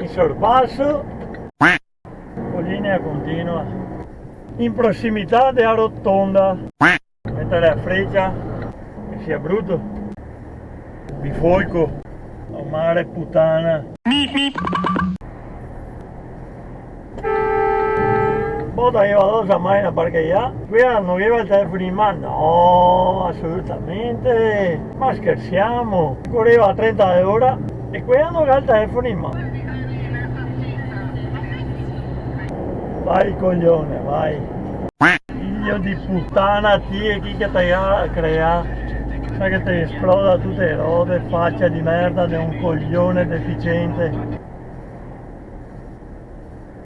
in sorpasso con linea continua in prossimità della rotonda, mettere a freccia che sia brutto, bifolco, o mare puttana. Bota io vado a mai perché qui non aveva il telefono in mano, no, assolutamente, ma scherziamo, correva a 30 all'ora e qui hanno il telefono in mano. Vai coglione, vai, figlio di puttana, ti e chi che ti ha creato, sai che ti esploda tutte le robe, faccia di merda di un coglione deficiente.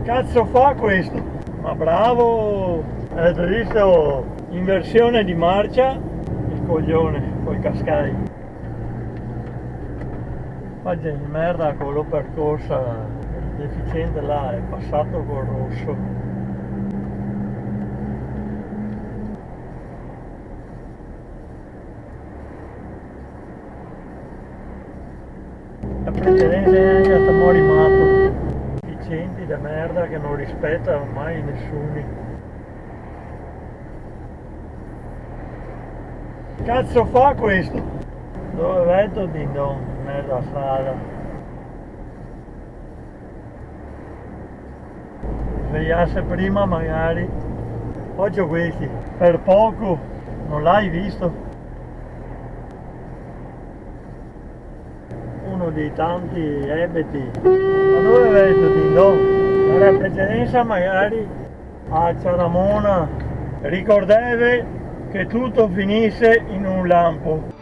Cazzo fa questo? Ma bravo! Avete visto? Inversione di marcia, il coglione col cascai. Faccia di merda con l'ho percorsa, il deficiente là è passato col rosso. La precedenza è anche a Tamori Mato. Deficienti da merda che non rispettano mai nessuno. Cazzo fa questo? Dove vedo din don, merda strada. Svegliasse prima magari. Oggi ho questi. Per poco, non l'hai visto? Uno dei tanti ebeti. Ma dove vedo din don? La precedenza magari a Ciaramona. Ricordavi che tutto finisse in un lampo.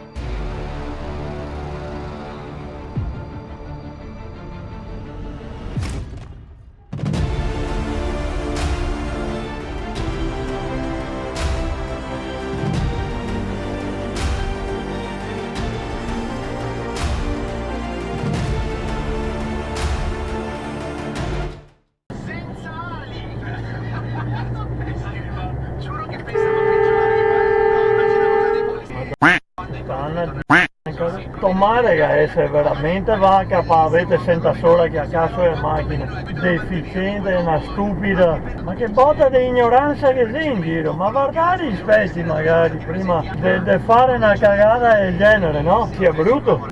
Tomare che essere veramente vacca, avete senta sola che a caso è macchina, deficiente, una stupida, ma che botta di ignoranza che sei in giro, ma guardate gli specchi magari prima di fare una cagata del genere, no? Sia brutto.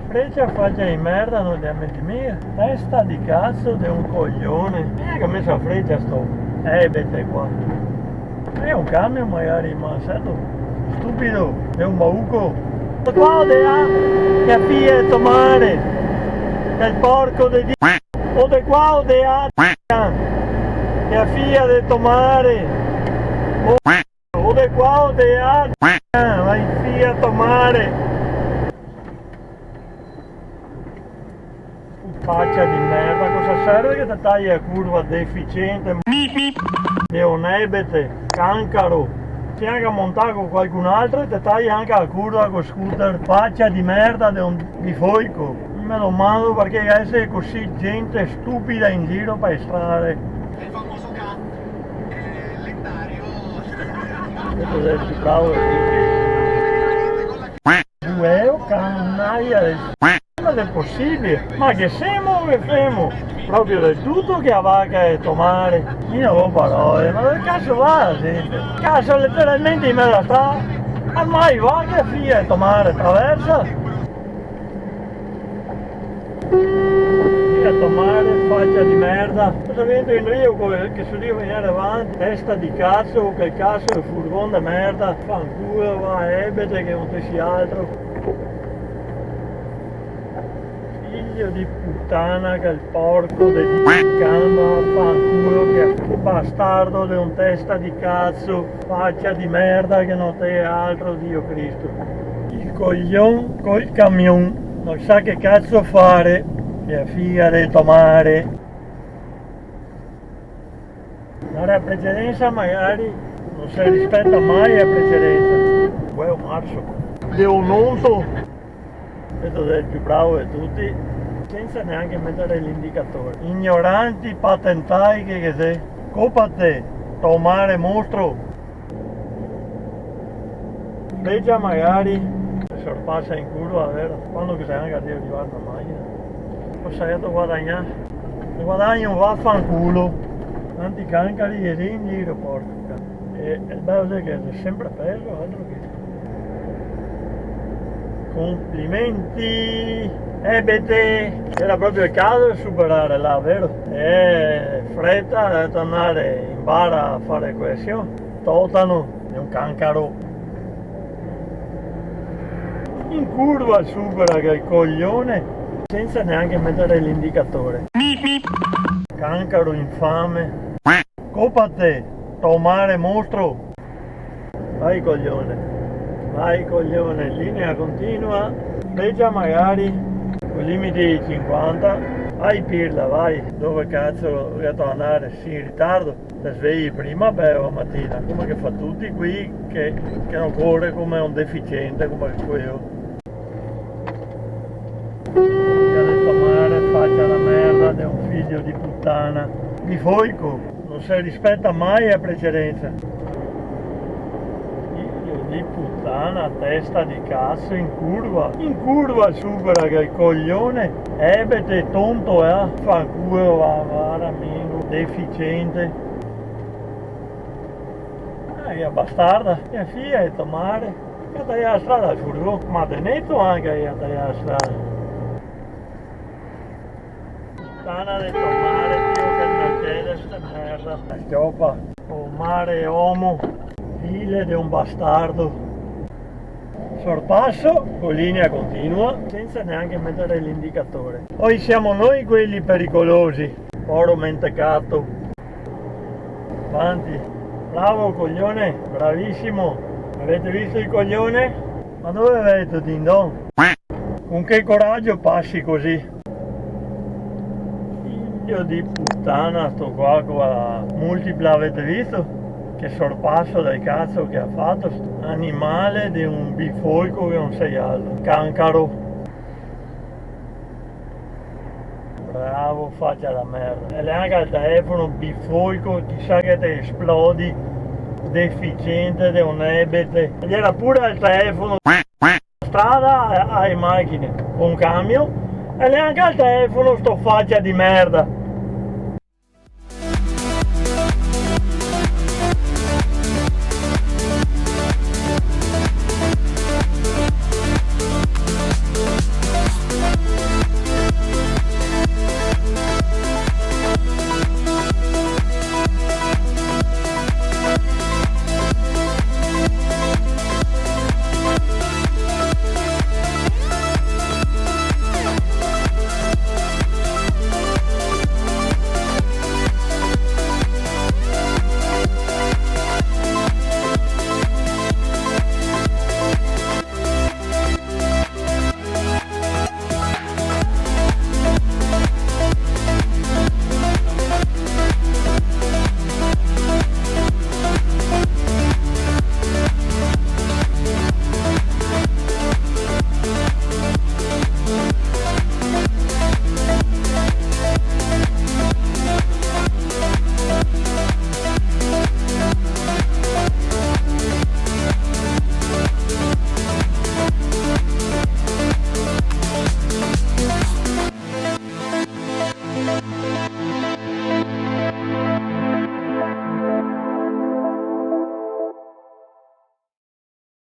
Freccia faccia di merda, non ti ammetti mia, testa di cazzo di un coglione, che ha messo a freccia sto, bete qua. È un camion magari, ma sento stupido, è un bauco. Qua che ha figlia di tomare, del porco di Dio, o di qua o di che ha figlia di tomare, o di qua o di vai in figlia a tomare. Faccia di merda, cosa serve che ti tagli a curva deficiente? È un ebete, cancaro, ti anche montare con qualcun altro e ti tagli anche la curva con scooter, faccia di merda di un bifolco. Mi domando perché essere così gente stupida in giro per strade. Il famoso lettario. Questo è il più bravo del canaglia del ma è possibile, ma che siamo che femo? Proprio del tutto che a vacca e tomare. Io non ho parole, ma dove cazzo va la gente? Cazzo letteralmente in mezzo a strada, ormai vacca e figlia e tomare, traversa. Figlia a tomare, faccia di merda. Cosa vedo in Rio che se io venire avanti, testa di cazzo, che cazzo è furgone di merda, fanculo, va ebete che non ti sia altro. Figlio di puttana che il porco di gamba, fanculo che è bastardo di un testa di cazzo, faccia di merda che non te altro, Dio Cristo. Il coglion col camion, non sa che cazzo fare, che è figa di tomare. La precedenza magari non si rispetta mai la precedenza. Uè, un marzo. Devo nonto. Vedo del più bravo di tutti, senza neanche mettere l'indicatore. Ignoranti, patentai che sei. Colpa te, tomare mostro. Freccia magari, sorpassa in curva, vero? Quando che sei anche a arrivare una macchina? Cosa hai da guadagnare? Se guadagni un vaffanculo, tanti cancari e in giro, porca. E il bello è che è sempre peso, altro che... Complimenti! Bete! Era proprio il caso di superare là, vero? E fretta di tornare in bar a fare questo. Totano è un cancaro. In curva supera che il coglione senza neanche mettere l'indicatore. Cancaro infame. Coppa a te, tomare mostro. Vai coglione, linea continua, freccia magari con limiti di 50, vai pirla, vai, dove cazzo devo andare, sì in ritardo, ti svegli prima, la mattina, come che fa tutti qui che non corre come un deficiente come quello. Che ha detto mare, faccia la merda di un figlio di puttana, di foico, non si rispetta mai a precedenza. Di puttana, testa di cazzo in curva supera che il coglione ebete tonto fa culo va amico deficiente che bastarda che figlia è tomare che tagliare la strada al furgone ma teneto anche a tagliare la strada puttana di tomare Dio che Mercedes sta merda stoppa o mare uomo file di un bastardo. Sorpasso con linea continua senza neanche mettere l'indicatore. Poi siamo noi quelli pericolosi. Oro mentecato. Avanti. Bravo coglione, bravissimo. Avete visto il coglione? Ma dove avete Dindon? Con che coraggio passi così? Figlio di puttana sto qua con la multipla, avete visto? Che sorpasso del cazzo che ha fatto, animale di un bifolco che non sei altro, cancaro. Bravo, faccia la merda. E neanche al telefono bifolco, chissà che ti esplodi, deficiente di un ebete. Ed era pure al telefono, strada ai macchine, un camion, e neanche al telefono sto faccia di merda.